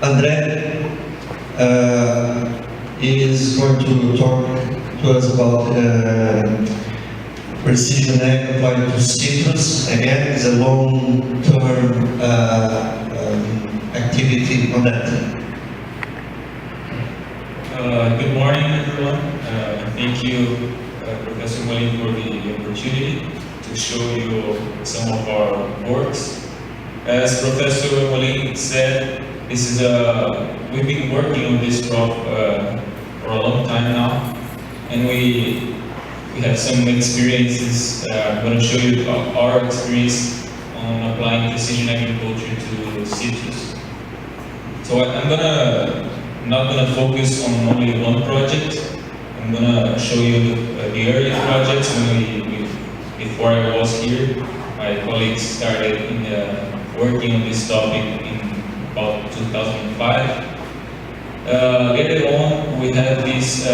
André is going to talk to us about precision ag applied to citrus. Again, it's a long-term activity on that. Good morning, everyone. Thank you, Professor Molin, for the opportunity to show you some of our works. As Professor Molin said, we've been working on this crop for a long time now, and we have some experiences. I'm going to show you our experience on applying precision agriculture to citrus. So I'm not gonna focus on only one project. I'm gonna show you the early projects before I was here. My colleagues started working on this topic in about 2005. Later on, we had this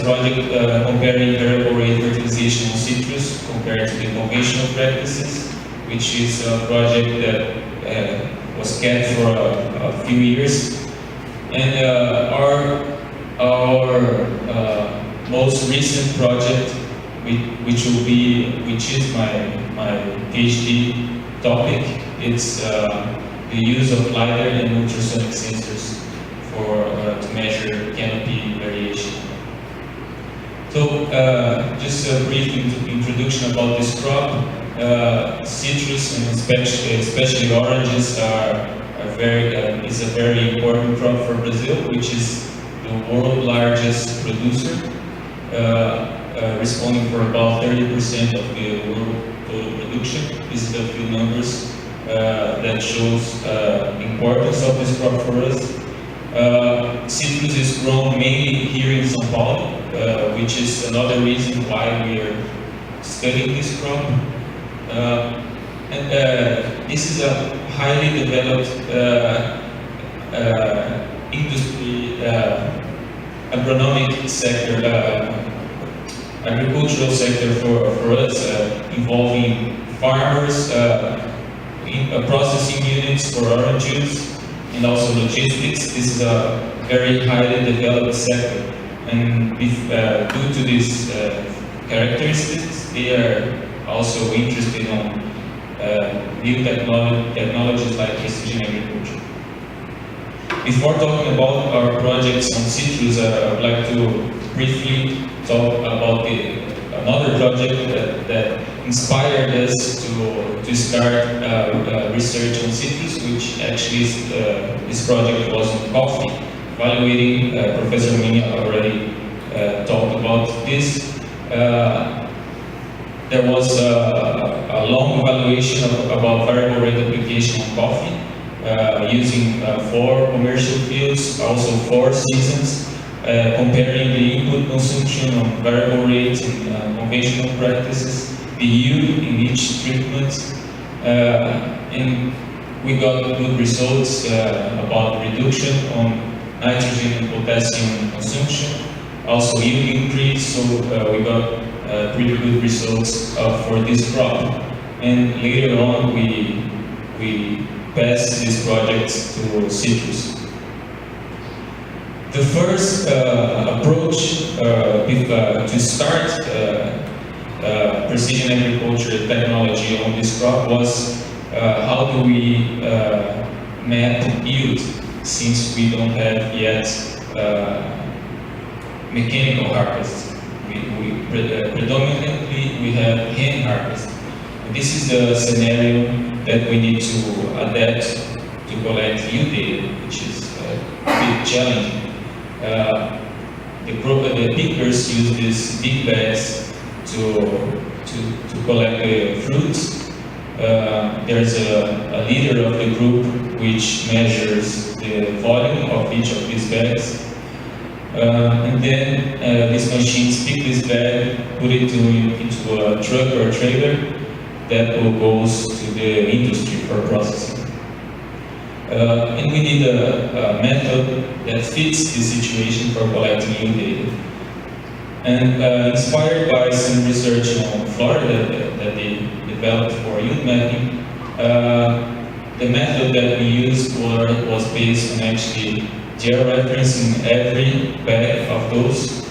project comparing variable rate fertilization on citrus compared to the conventional practices, which is a project that was kept for a few years. And our most recent project, which is my PhD topic, it's the use of LiDAR and ultrasonic sensors to measure canopy variation. So, just a brief introduction about this crop. Citrus and especially oranges is a very important crop for Brazil, which is the world's largest producer, responding for about 30% of the world total production. These are the few numbers that shows the importance of this crop for us. Citrus is grown mainly here in São Paulo, which is another reason why we are studying this crop. This is a highly developed industry, agronomic sector, agricultural sector for us, involving farmers, processing units for orange juice, and also logistics. This is a very highly developed sector, and due to these characteristics, they are also interested in new technologies like precision agriculture. Before talking about our projects on citrus, I would like to briefly talk about another project that inspired us to start research on citrus, which actually this project was on coffee. Evaluating, Professor Minya already talked about this. There was a long evaluation about variable rate application on coffee, using 4 commercial fields, also 4 seasons, comparing the input consumption on variable rates and conventional practices, the yield in each treatment, and we got good results about reduction on nitrogen and potassium consumption, also yield increase, so we got pretty good results for this crop. And later on, we passed this project to citrus. The first approach to start precision agriculture technology on this crop was how do we map yield, since we don't have yet mechanical harvest. Predominantly we have hand harvest. This is the scenario that we need to adapt to collect yield data, which is a bit challenging. The pickers use these big bags to collect the fruits. There's a leader of the group which measures the volume of each of these bags. And then these machines pick this bag, put it into a truck or a trailer that goes to the industry for processing. And we need a method that fits the situation for collecting yield data. And inspired by some research on Florida that they developed for yield mapping, the method that we used was based on actually georeferencing every bag of those,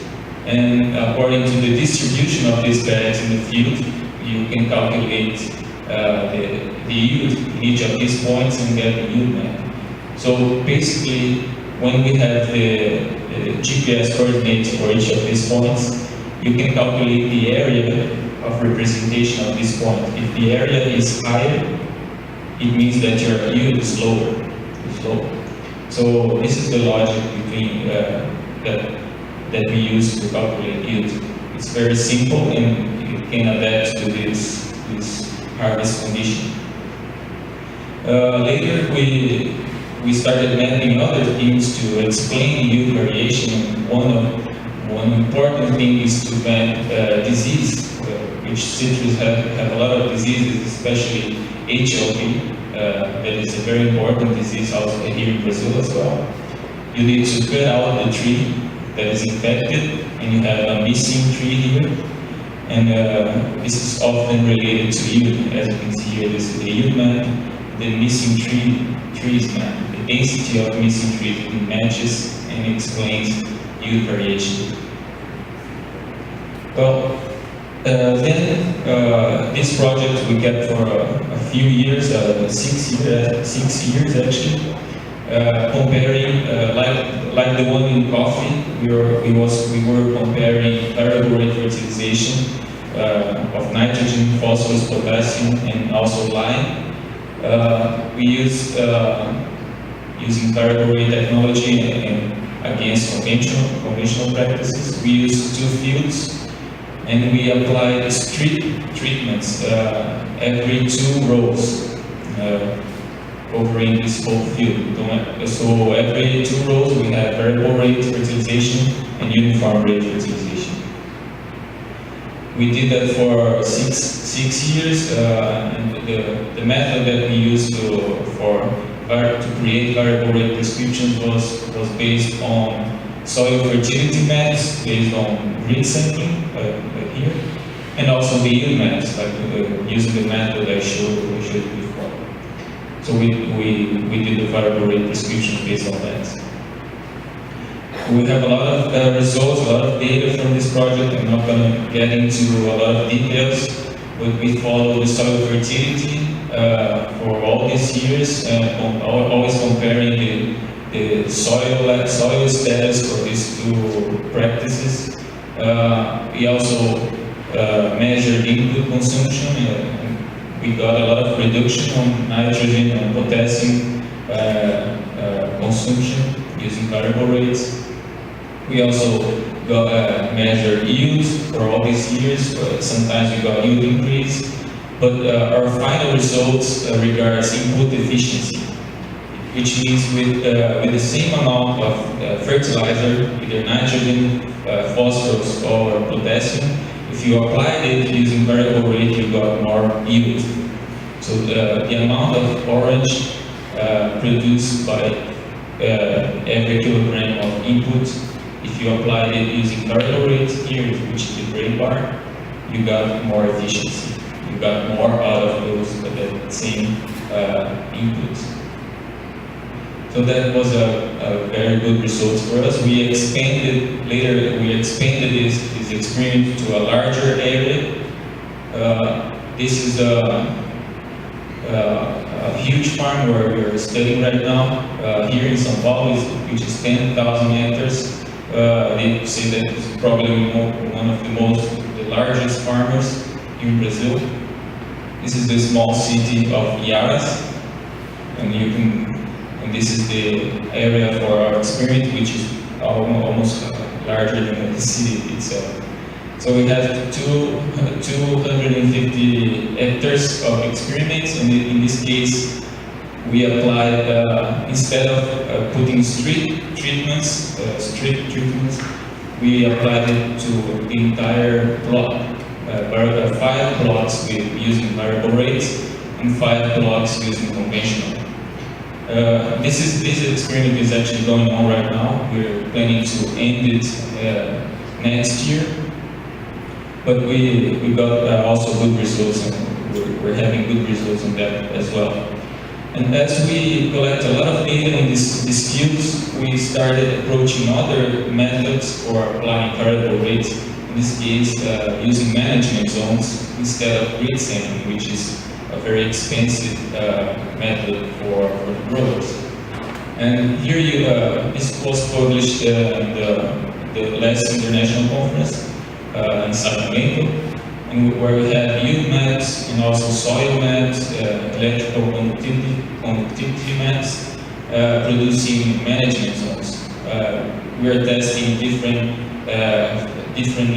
and according to the distribution of these bags in the field, you can calculate the yield in each of these points and get the yield map. So basically, when we have the GPS coordinates for each of these points, you can calculate the area of representation of this point. If the area is higher, it means that your yield is lower. So this is the logic between that we use to calculate yield. It's very simple and it can adapt to this harvest condition. Later we started mapping other things to explain yield variation. One important thing is to map disease, which citrus have a lot of diseases, especially HLB. That is a very important disease also here in Brazil as well. You need to cut out the tree that is infected, and you have a missing tree here. And this is often related to yield. As you can see here, this is the yield map, the missing trees map. The density of missing trees it matches and explains yield variation. Well, then this project we kept for a few years, 6 years actually, comparing like the one in coffee. We were comparing variable rate fertilization of nitrogen, phosphorus, potassium, and also lime. We used using variable rate technology and against conventional practices. We used 2 fields. And we applied strip treatments every 2 rows covering this whole field. So every 2 rows we have variable rate fertilization and uniform rate fertilization. We did that for six years, and the method that we used to create variable rate prescriptions was based on soil fertility maps based on grid sampling here, and also the yield maps, like using the method I showed before. So we did the variable rate prescription based on that. We have a lot of results, a lot of data from this project. I'm not going to get into a lot of details, but we follow the soil fertility for all these years, always comparing the soil status for these 2 practices. We also measured input consumption. We got a lot of reduction on nitrogen and potassium consumption using variable rates. We also measured yield for all these years. Sometimes we got yield increase, but our final results regards input efficiency, which means with the same amount of fertilizer, either nitrogen, phosphorus, or potassium, if you applied it using variable rate, you got more yield. So the amount of orange produced by every kilogram of input, if you applied it using variable rate here, which is the gray bar, you got more efficiency. You got more out of those that same inputs. So that was a very good result for us. We expanded this experiment to a larger area. This is a huge farm where we're studying right now, here in São Paulo, which is 10,000 hectares. They say that it's probably one of the largest farmers in Brazil. This is the small city of Iaras, and this is the area for our experiment, which is almost larger than the city itself. So we have 250 hectares of experiments, and in this case, we applied, instead of putting strip treatments, we applied it to the entire plot. 5 plots using variable rates, and 5 plots using conventional. This experiment is actually going on right now. We're planning to end it next year, but we got also good results, and we're having good results on that as well. And as we collect a lot of data in these fields, we started approaching other methods for applying variable rates. In this case, using management zones instead of grid sampling, which is a very expensive method for the growers. And here this was published in the last international conference in Sacramento, and where we have yield maps and also soil maps, electrical conductivity maps, producing management zones. We are testing different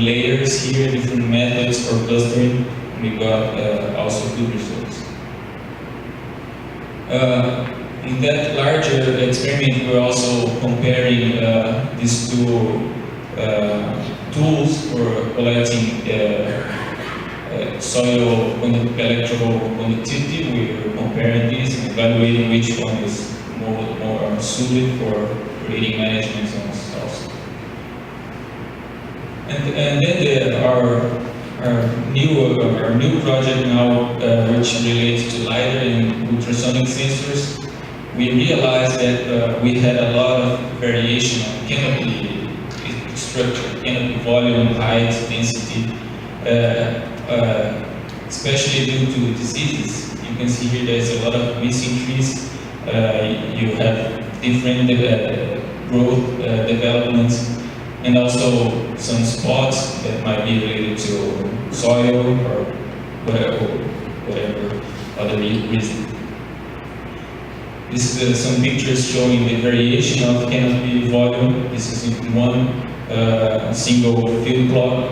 layers here, different methods for clustering, and we got also good results. In that larger experiment, we're also comparing these two tools for collecting soil electrical conductivity. We're comparing these and evaluating which one is more suited for creating management zones also. And then our new project now, which relates to LiDAR and ultrasonic sensors, we realized that we had a lot of variation of canopy structure, canopy volume, height, density, especially due to diseases. You can see here there's a lot of missing trees. You have different growth developments, and also some spots that might be related to soil or whatever other reason. This is some pictures showing the variation of canopy volume. This is in one single field plot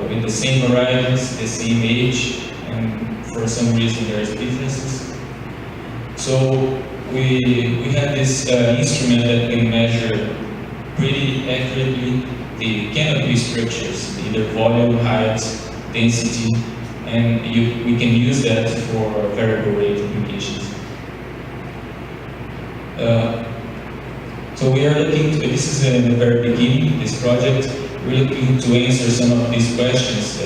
with the same varieties, the same age, and for some reason there's differences. So we have this instrument that can measure pretty accurately the canopy structures, either volume, height, density, and we can use that for variable rate applications. So we are looking to, this is in the very beginning, this project, we're looking to answer some of these questions.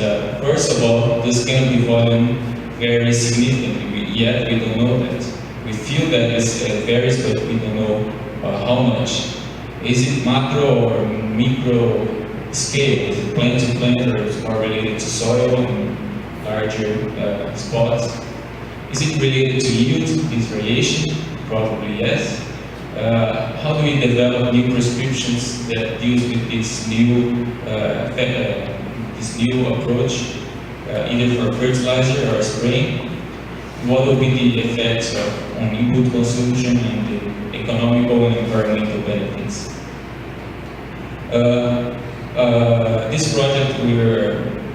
First of all, does canopy volume vary significantly? Yet we don't know that. We feel that it varies, but we don't know how much. Is it macro or micro scale? Is it plant to plant, or is it more related to soil and larger spots? Is it related to yield, this variation? Probably yes. How do we develop new prescriptions that deals with this new approach, either for fertilizer or spraying? What will be the effects on input consumption and the economical and environmental benefits? This project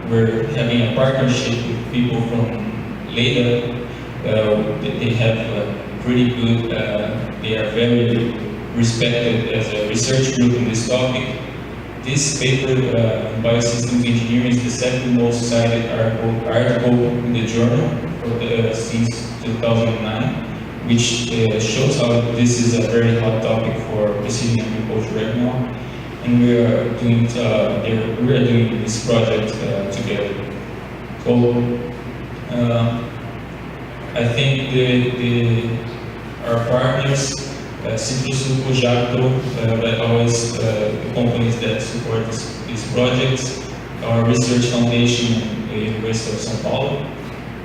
we're having a partnership with people from LEDA. They have pretty good, they are very respected as a research group in this topic. This paper in Biosystems Engineering is the second most cited article in the journal since 2009, which shows how this is a very hot topic for precision agriculture right now. And we are doing this project together. So I think our partners, Citrosuco, Jacto, that always the companies that support these projects, our research foundation at the University of São Paulo.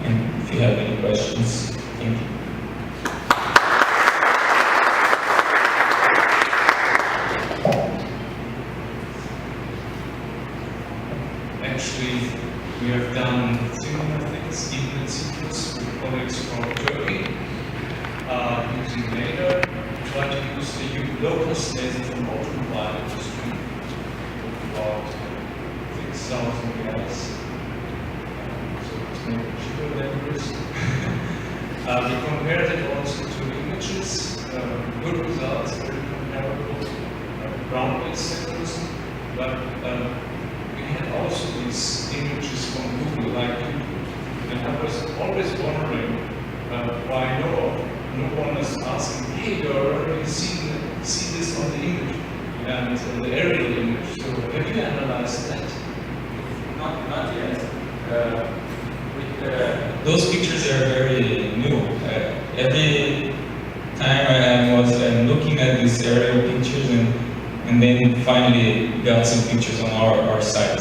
And if you have any questions, thank you. Actually, we have done similar things even in Citrus with colleagues from Turkey, using LEDA, try to use the low-cost laser from automobile industry, about 6,000 reais. So it's maybe cheaper than this. We compared it also to images, good results, very comparable, ground-based sensors, but we had also these images from Google, like YouTube, and I was always wondering why no one is asking, hey, you already see this on the image and the aerial image. So have you analyzed that? Not yet. Those pictures are very new. these aerial pictures, and then finally got some pictures on our site.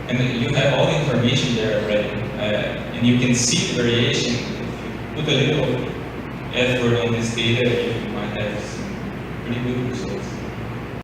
And you have all the information there already, and you can see the variation. If you put a little effort on this data, you might have some pretty good results.